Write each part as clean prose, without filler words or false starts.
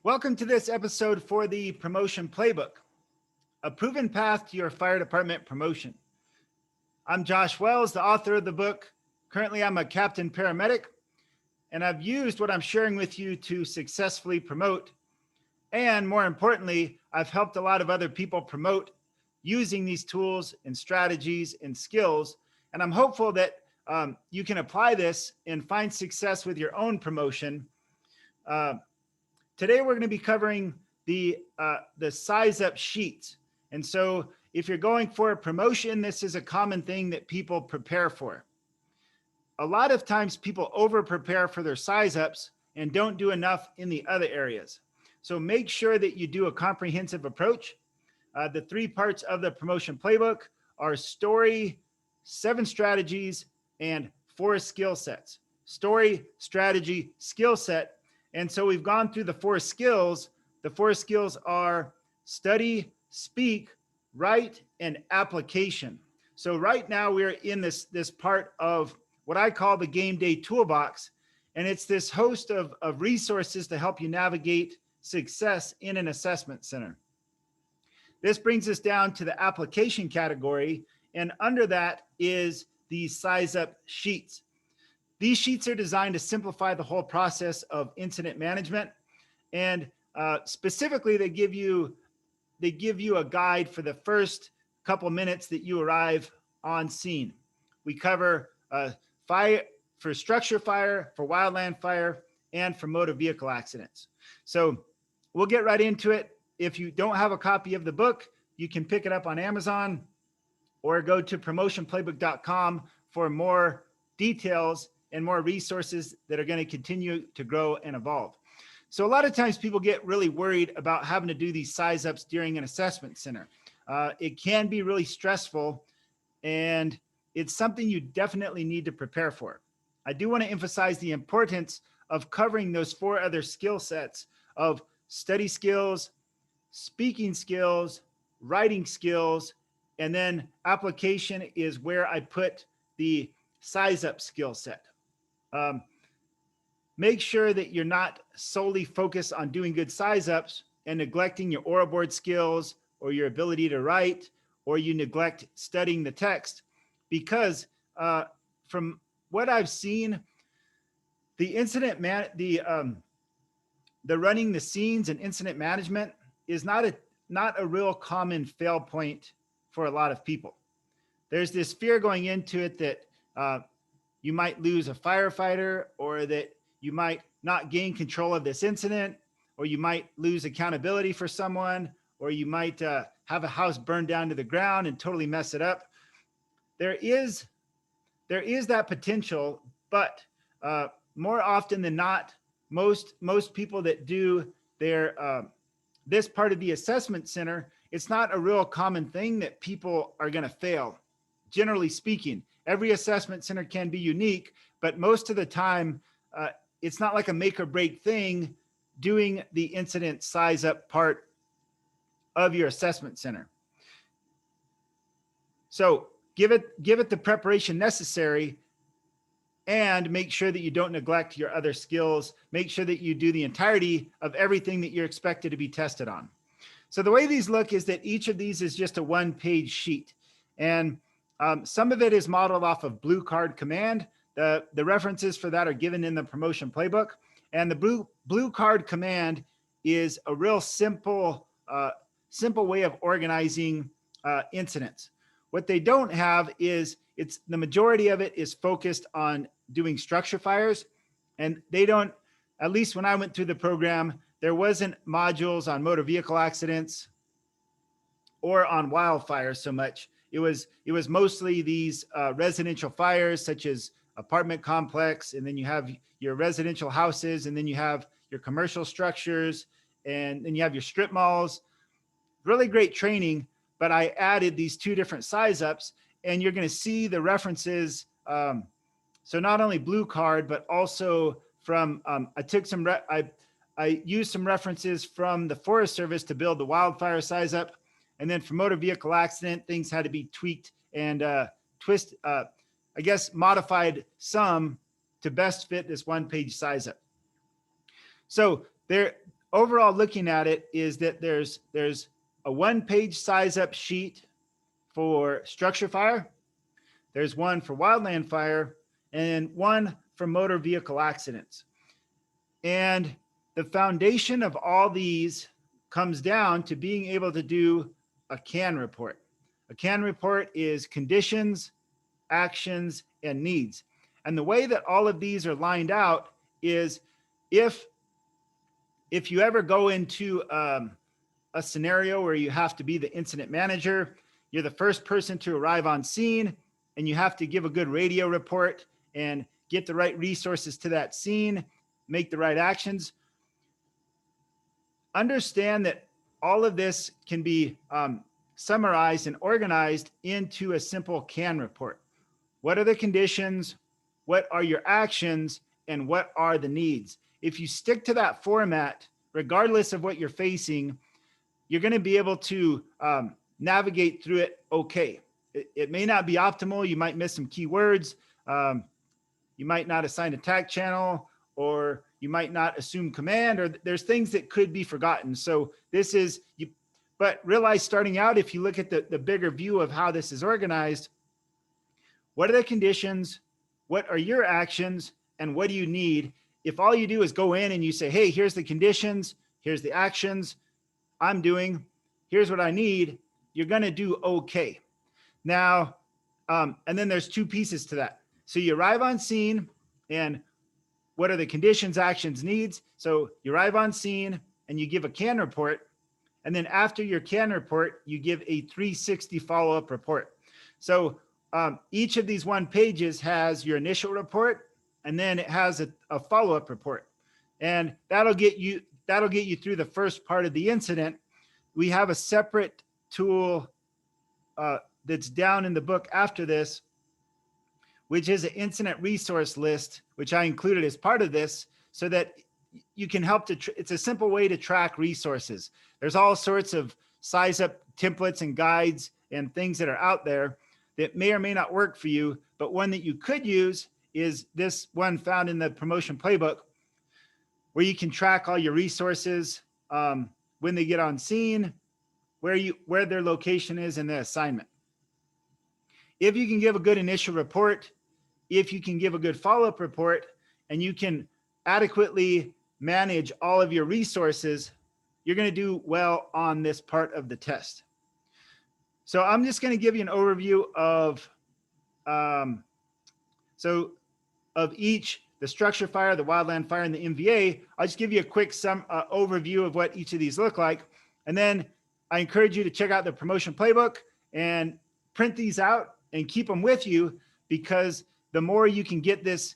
Welcome to this episode for the Promotion Playbook, a proven path to your fire department promotion. I'm Josh Wells, the author of the book. Currently, I'm a captain paramedic, and I've used what I'm sharing with you to successfully promote. And more importantly, I've helped a lot of other people promote using these tools and strategies and skills. And I'm hopeful that you can apply this and find success with your own promotion. Today, we're going to be covering the size up sheets. And so if you're going for a promotion, this is a common thing that people prepare for. A lot of times people over prepare for their size ups and don't do enough in the other areas. So make sure that you do a comprehensive approach. The 3 parts of the promotion playbook are story, 7 strategies, and 4 skill sets. Story, strategy, skill set. And so we've gone through the 4 skills. The 4 skills are study, speak, write, and application. So right now we're in this part of what I call the game day toolbox. And it's this host of resources to help you navigate success in an assessment center. This brings us down to the application category. And under that is the size up sheets. These sheets are designed to simplify the whole process of incident management. And specifically, they give you a guide for the first couple minutes that you arrive on scene. We cover fire for structure fire, for wildland fire, and for motor vehicle accidents. So we'll get right into it. If you don't have a copy of the book, you can pick it up on Amazon or go to promotionplaybook.com for more details and more resources that are going to continue to grow and evolve. So a lot of times people get really worried about having to do these size ups during an assessment center. It can be really stressful, and it's something you definitely need to prepare for. I do want to emphasize the importance of covering those 4 other skill sets of study skills, speaking skills, writing skills, and then application is where I put the size up skill set. Make sure that you're not solely focused on doing good size ups and neglecting your oral board skills or your ability to write, or you neglect studying the text, because from what I've seen, the running the scenes and incident management is not a real common fail point for a lot of people. There's this fear going into it that you might lose a firefighter, or that you might not gain control of this incident, or you might lose accountability for someone, or you might have a house burned down to the ground and totally mess it up. There is that potential, but more often than not, most people that do their this part of the assessment center, it's not a real common thing that people are going to fail. Generally speaking, every assessment center can be unique, but most of the time, it's not like a make or break thing doing the incident size up part of your assessment center. So give it the preparation necessary, and make sure that you don't neglect your other skills. Make sure that you do the entirety of everything that you're expected to be tested on. So the way these look is that each of these is just a 1-page sheet. And some of it is modeled off of Blue Card Command. The references for that are given in the promotion playbook. And the Blue Card Command is a real simple way of organizing incidents. What they don't have is the majority of it is focused on doing structure fires. And they don't, at least when I went through the program, there wasn't modules on motor vehicle accidents or on wildfires so much. It was mostly these residential fires, such as apartment complex, and then you have your residential houses, and then you have your commercial structures, and then you have your strip malls. Really great training, but I added these 2 different size ups, and you're going to see the references. So not only Blue Card, but also from I used some references from the Forest Service to build the wildfire size up. And then for motor vehicle accident, things had to be tweaked and modified some to best fit this 1-page size up. So there, overall looking at it is that there's a one-page size up sheet for structure fire. There's one for wildland fire and one for motor vehicle accidents. And the foundation of all these comes down to being able to do a C.A.N report. A C.A.N report is conditions, actions, and needs. And the way that all of these are lined out is if you ever go into a scenario where you have to be the incident manager, you're the first person to arrive on scene, and you have to give a good radio report and get the right resources to that scene, make the right actions. Understand that all of this can be summarized and organized into a simple C.A.N report. What are the conditions? What are your actions? And what are the needs? If you stick to that format, regardless of what you're facing, you're going to be able to navigate through it okay. It may not be optimal. You might miss some keywords. You might not assign a tack channel, or you might not assume command, or there's things that could be forgotten. So this is, but realize starting out, if you look at the bigger view of how this is organized, what are the conditions? What are your actions? And what do you need? If all you do is go in and you say, hey, here's the conditions, here's the actions I'm doing, here's what I need, you're going to do okay. Now, and then there's two pieces to that. So you arrive on scene, and what are the conditions, actions, needs? So you arrive on scene and you give a C.A.N report. And then after your C.A.N report, you give a 360 follow-up report. So each of these one pages has your initial report, and then it has a follow-up report. And that'll get you through the first part of the incident. We have a separate tool that's down in the book after this, which is an incident resource list, which I included as part of this, so that you can help it's a simple way to track resources. There's all sorts of size up templates and guides and things that are out there that may or may not work for you, but one that you could use is this one found in the promotion playbook, where you can track all your resources, when they get on scene, where their location is, and the assignment. If you can give a good initial report, if you can give a good follow-up report, and you can adequately manage all of your resources, you're going to do well on this part of the test. So I'm just going to give you an overview of each, the structure fire, the wildland fire, and the MVA. I'll just give you a quick overview of what each of these look like. And then I encourage you to check out the promotion playbook and print these out and keep them with you, because the more you can get this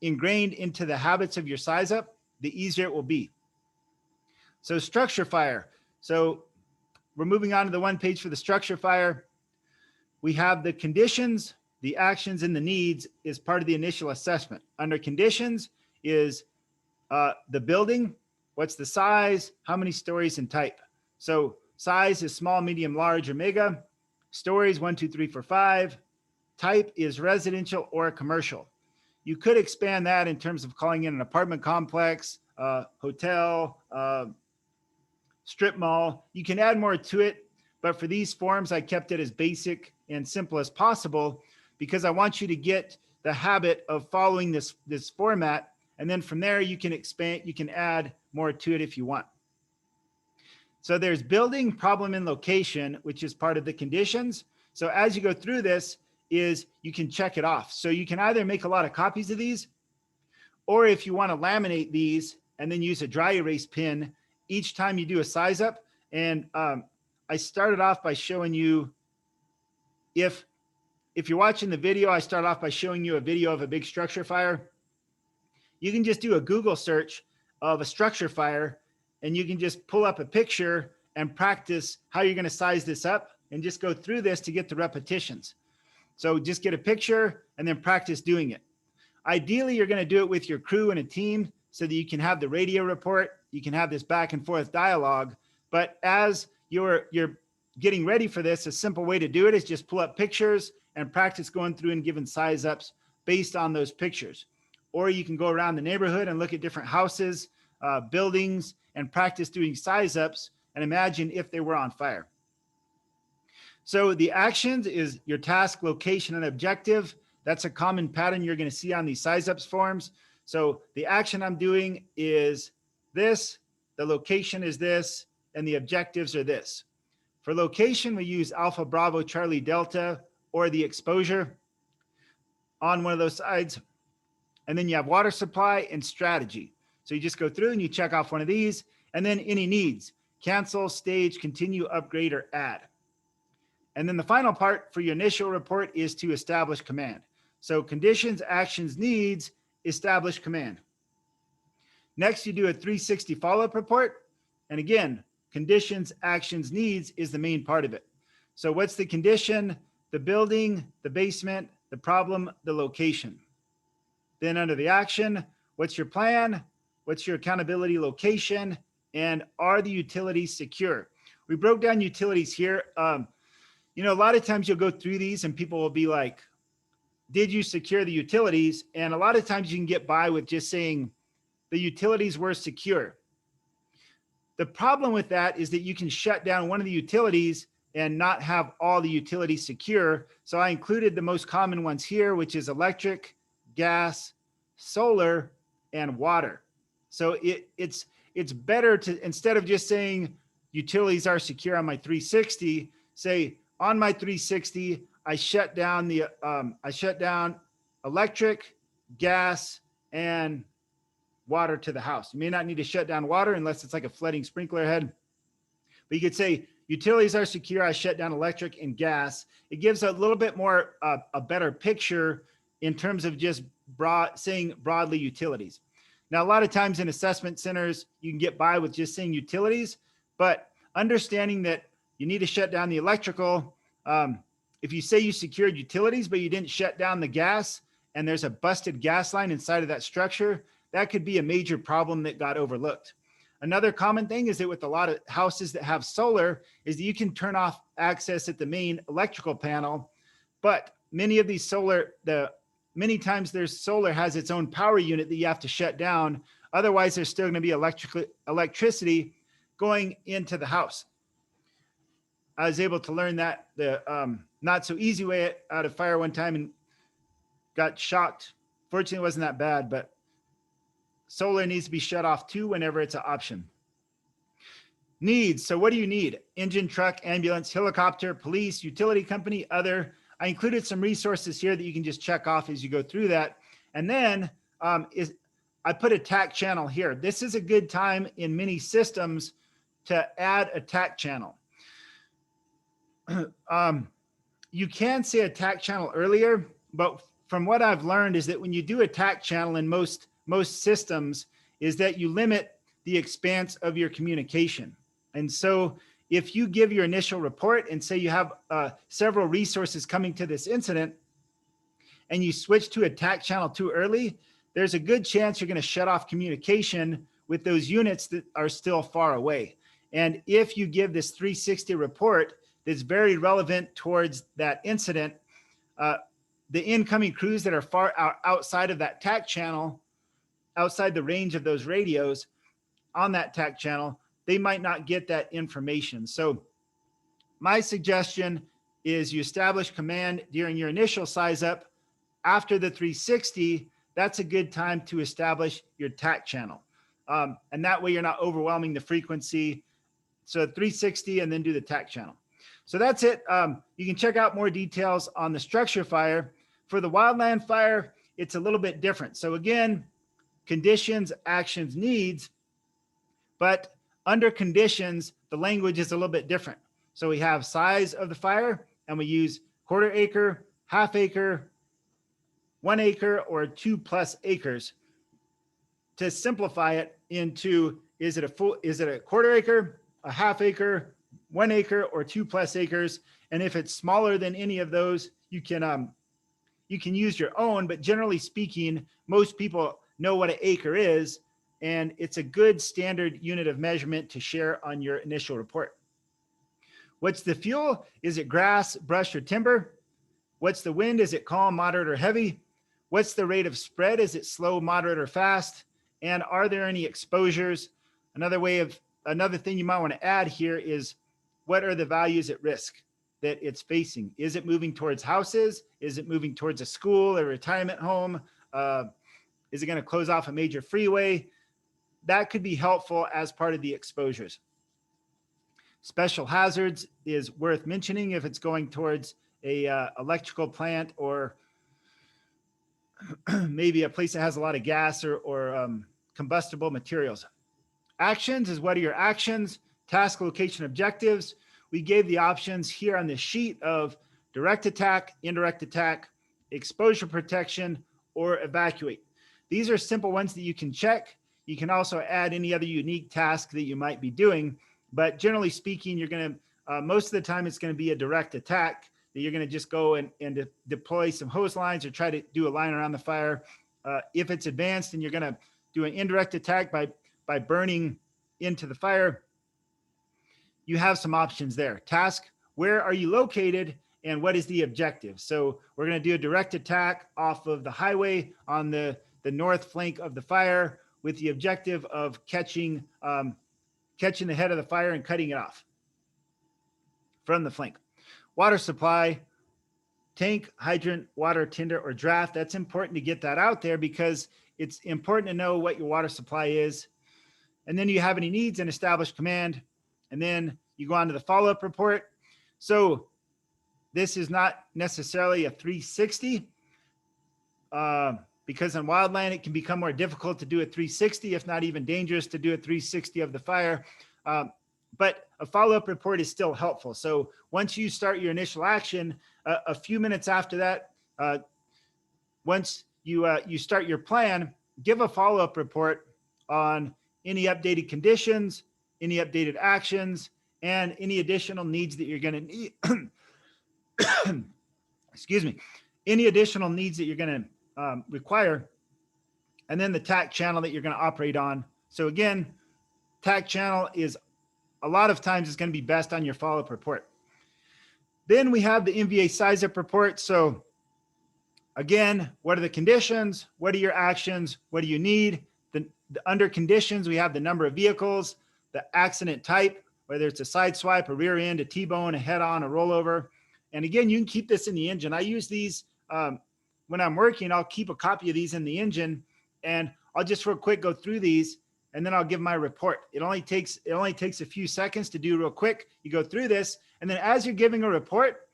ingrained into the habits of your size up, the easier it will be. So structure fire. So we're moving on to the one page for the structure fire. We have the conditions, the actions, and the needs is part of the initial assessment. Under conditions is the building, what's the size, how many stories, and type. So size is small, medium, large, or mega. Stories 1, 2, 3, 4, 5. Type is residential or commercial. You could expand that in terms of calling it an apartment complex, hotel, strip mall. You can add more to it, but for these forms, I kept it as basic and simple as possible, because I want you to get the habit of following this format. And then from there, you can expand, you can add more to it if you want. So there's building, problem, and location, which is part of the conditions. So as you go through this, you can check it off. So you can either make a lot of copies of these, or if you want to laminate these and then use a dry erase pen each time you do a size up. And I started off by showing you, if you're watching the video, I start off by showing you a video of a big structure fire. You can just do a Google search of a structure fire, and you can just pull up a picture and practice how you're going to size this up, and just go through this to get the repetitions. So just get a picture and then practice doing it. Ideally, you're going to do it with your crew and a team so that you can have the radio report, you can have this back and forth dialogue. But as you're getting ready for this, a simple way to do it is just pull up pictures and practice going through and giving size ups based on those pictures. Or you can go around the neighborhood and look at different houses buildings and practice doing size ups and imagine if they were on fire. So the actions is your task, location, and objective. That's a common pattern you're going to see on these size ups forms. So the action I'm doing is this, the location is this, and the objectives are this. For location, we use Alpha, Bravo, Charlie, Delta, or the exposure on one of those sides. And then you have water supply and strategy. So you just go through and you check off one of these, and then any needs, cancel, stage, continue, upgrade, or add. And then the final part for your initial report is to establish command. So conditions, actions, needs, establish command. Next, you do a 360 follow-up report. And again, conditions, actions, needs is the main part of it. So what's the condition? The building, the basement, the problem, the location. Then under the action, what's your plan? What's your accountability location? And are the utilities secure? We broke down utilities here. You know, a lot of times you'll go through these and people will be like, did you secure the utilities? And a lot of times you can get by with just saying the utilities were secure. The problem with that is that you can shut down one of the utilities and not have all the utilities secure. So I included the most common ones here, which is electric, gas, solar, and water. So it's better to, instead of just saying utilities are secure on my 360, say on my 360, I shut down electric, gas, and water to the house. You may not need to shut down water unless it's like a flooding sprinkler head. But you could say utilities are secure. I shut down electric and gas. It gives a little bit more, a better picture in terms of just saying broadly utilities. Now, a lot of times in assessment centers, you can get by with just saying utilities, but understanding that you need to shut down the electrical. If you say you secured utilities, but you didn't shut down the gas and there's a busted gas line inside of that structure, that could be a major problem that got overlooked. Another common thing is that with a lot of houses that have solar is that you can turn off access at the main electrical panel, but many of these many times there's solar has its own power unit that you have to shut down. Otherwise, there's still going to be electricity going into the house. I was able to learn that the not so easy way out of fire one time and got shocked. Fortunately, it wasn't that bad, but solar needs to be shut off too whenever it's an option. Needs. So what do you need? Engine, truck, ambulance, helicopter, police, utility company, other. I included some resources here that you can just check off as you go through that. And then I put a TAC channel here. This is a good time in many systems to add a TAC channel. You can say a TAC channel earlier, but from what I've learned is that when you do a TAC channel in most systems is that you limit the expanse of your communication. And so if you give your initial report and say you have several resources coming to this incident and you switch to a TAC channel too early, there's a good chance you're going to shut off communication with those units that are still far away. And if you give this 360 report that's very relevant towards that incident, the incoming crews that are far outside of that TAC channel, outside the range of those radios on that TAC channel, they might not get that information. So my suggestion is you establish command during your initial size up. After the 360, that's a good time to establish your TAC channel. And that way you're not overwhelming the frequency. So 360 and then do the TAC channel. So that's it. You can check out more details on the structure fire. For the wildland fire, it's a little bit different. So again, conditions, actions, needs, but under conditions, the language is a little bit different. So we have size of the fire and we use quarter acre, half acre, 1 acre, or 2+ acres to simplify it into, is it a quarter acre, a half acre, 1 acre, or 2+ acres? And if it's smaller than any of those, you can use your own, but generally speaking, most people know what an acre is, and it's a good standard unit of measurement to share on your initial report. What's the fuel? Is it grass, brush, or timber? What's the wind? Is it calm, moderate, or heavy? What's the rate of spread? Is it slow, moderate, or fast? And are there any exposures? Another thing you might want to add here is, what are the values at risk that it's facing? Is it moving towards houses? Is it moving towards a school, a retirement home? Is it going to close off a major freeway? That could be helpful as part of the exposures. Special hazards is worth mentioning if it's going towards a electrical plant, or maybe a place that has a lot of gas or combustible materials. Actions is, what are your actions? Task, location, objectives. We gave the options here on this sheet of direct attack, indirect attack, exposure protection, or evacuate. These are simple ones that you can check. You can also add any other unique task that you might be doing, but generally speaking, you're going to, most of the time it's going to be a direct attack, that you're going to just go and deploy some hose lines or try to do a line around the fire. If it's advanced, then you're going to do an indirect attack by burning into the fire. You have some options there. Task, where are you located and what is the objective? So we're going to do a direct attack off of the highway on the north flank of the fire, with the objective of catching the head of the fire and cutting it off from the flank. Water supply, tank, hydrant, water, tinder, or draft. That's important to get that out there, because it's important to know what your water supply is. And then you have any needs and establish command. And then you go on to the follow-up report. So this is not necessarily a 360, because on wildland, it can become more difficult to do a 360, if not even dangerous to do a 360 of the fire. But a follow-up report is still helpful. So once you start your initial action, a few minutes after that, once you start your plan, give a follow-up report on any updated conditions, any updated actions, and any additional needs that you're going to need. Excuse me. Any additional needs that you're going to require, and then the TAC channel that you're going to operate on. So again, TAC channel is a lot of times is going to be best on your follow-up report. Then we have the MVA size-up report. So again, what are the conditions? What are your actions? What do you need? The under conditions, we have the number of vehicles, the accident type, whether it's a side swipe, a rear end, a T-bone, a head-on, a rollover. And again, you can keep this in the engine. I use these when I'm working. I'll keep a copy of these in the engine, and I'll just real quick go through these, and then I'll give my report. It only takes a few seconds to do real quick. You go through this, and then as you're giving a report,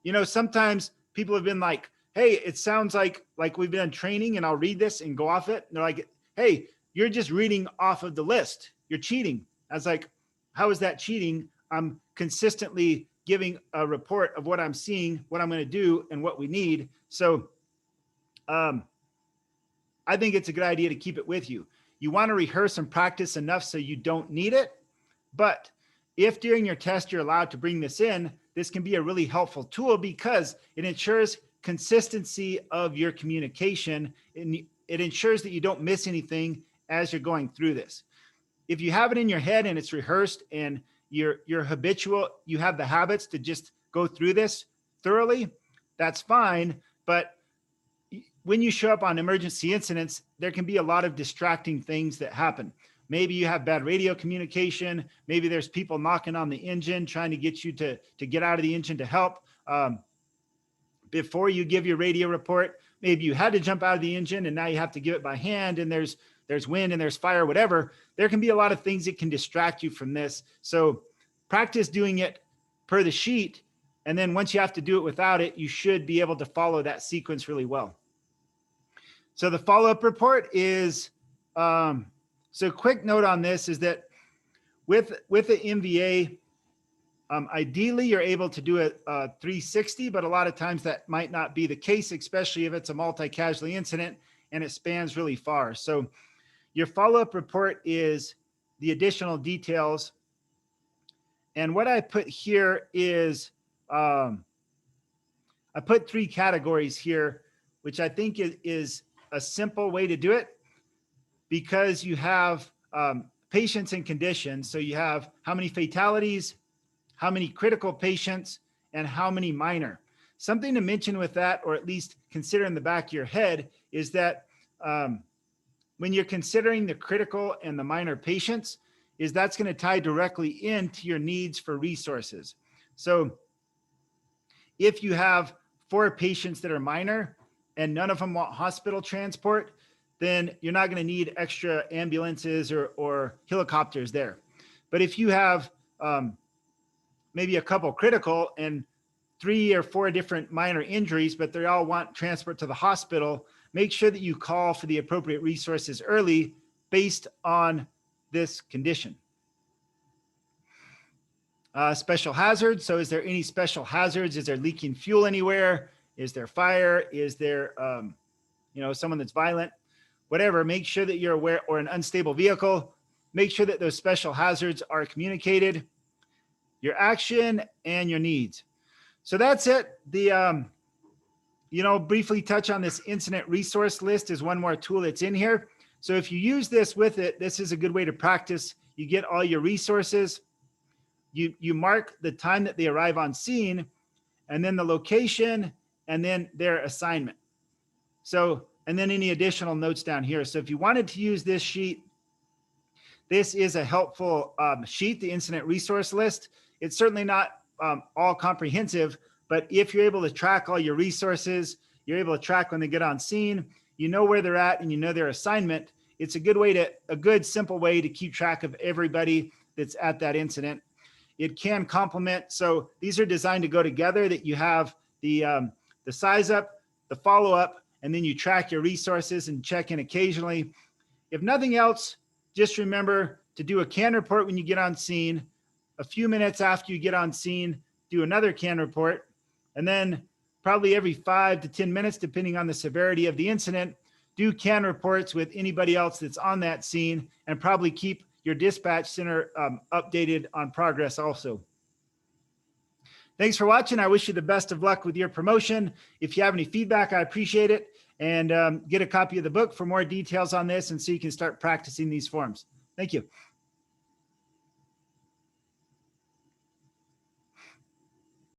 you know, sometimes people have been like, hey, it sounds like we've been training, and I'll read this and go off it. And they're like, hey, you're just reading off of the list. You're cheating. I was like, how is that cheating? I'm consistently giving a report of what I'm seeing, what I'm going to do, and what we need. So I think it's a good idea to keep it with you. You want to rehearse and practice enough so you don't need it. But if during your test you're allowed to bring this in, this can be a really helpful tool, because it ensures consistency of your communication, and it ensures that you don't miss anything as you're going through this. If you have it in your head and it's rehearsed and you're habitual, you have the habits to just go through this thoroughly, that's fine. But when you show up on emergency incidents, there can be a lot of distracting things that happen. Maybe you have bad radio communication. Maybe there's people knocking on the engine, trying to get you to get out of the engine to help. Before you give your radio report, maybe you had to jump out of the engine and now you have to give it by hand, and there's wind and there's fire, whatever. There can be a lot of things that can distract you from this. So practice doing it per the sheet. And then once you have to do it without it, you should be able to follow that sequence really well. So the follow-up report is, so quick note on this is that with the MVA, ideally you're able to do a 360, but a lot of times that might not be the case, especially if it's a multi-casualty incident and it spans really far. So your follow-up report is the additional details. And what I put here is, I put 3 categories here, which I think is a simple way to do it, because you have patients and conditions. So you have how many fatalities, how many critical patients, and how many minor. Something to mention with that, or at least consider in the back of your head, is that when you're considering the critical and the minor patients is that's going to tie directly into your needs for resources. So if you have 4 patients that are minor and none of them want hospital transport, then you're not going to need extra ambulances or helicopters there. But if you have maybe a couple critical and 3 or 4 different minor injuries, but they all want transport to the hospital, make sure that you call for the appropriate resources early based on this condition. Special hazards. So is there any special hazards? Is there leaking fuel anywhere? Is there fire? Is there, someone that's violent? Whatever, make sure that you're aware, or an unstable vehicle. Make sure that those special hazards are communicated, your action and your needs. So that's it. The, briefly touch on this incident resource list is one more tool that's in here. So if you use this with it, this is a good way to practice. You get all your resources. You mark the time that they arrive on scene, and then the location, and then their assignment. So, and then any additional notes down here. So if you wanted to use this sheet, this is a helpful sheet, the incident resource list. It's certainly not all comprehensive, but if you're able to track all your resources, you're able to track when they get on scene, you know where they're at and you know their assignment. It's a good simple way to keep track of everybody that's at that incident. It can complement. So these are designed to go together, that you have the size up, the follow up, and then you track your resources and check in occasionally. If nothing else, just remember to do a C.A.N report when you get on scene. A few minutes after you get on scene, do another C.A.N report. And then probably every 5 to 10 minutes, depending on the severity of the incident, do C.A.N reports with anybody else that's on that scene, and probably keep your dispatch center updated on progress also. Thanks for watching. I wish you the best of luck with your promotion. If you have any feedback, I appreciate it. And get a copy of the book for more details on this, and so you can start practicing these forms. Thank you.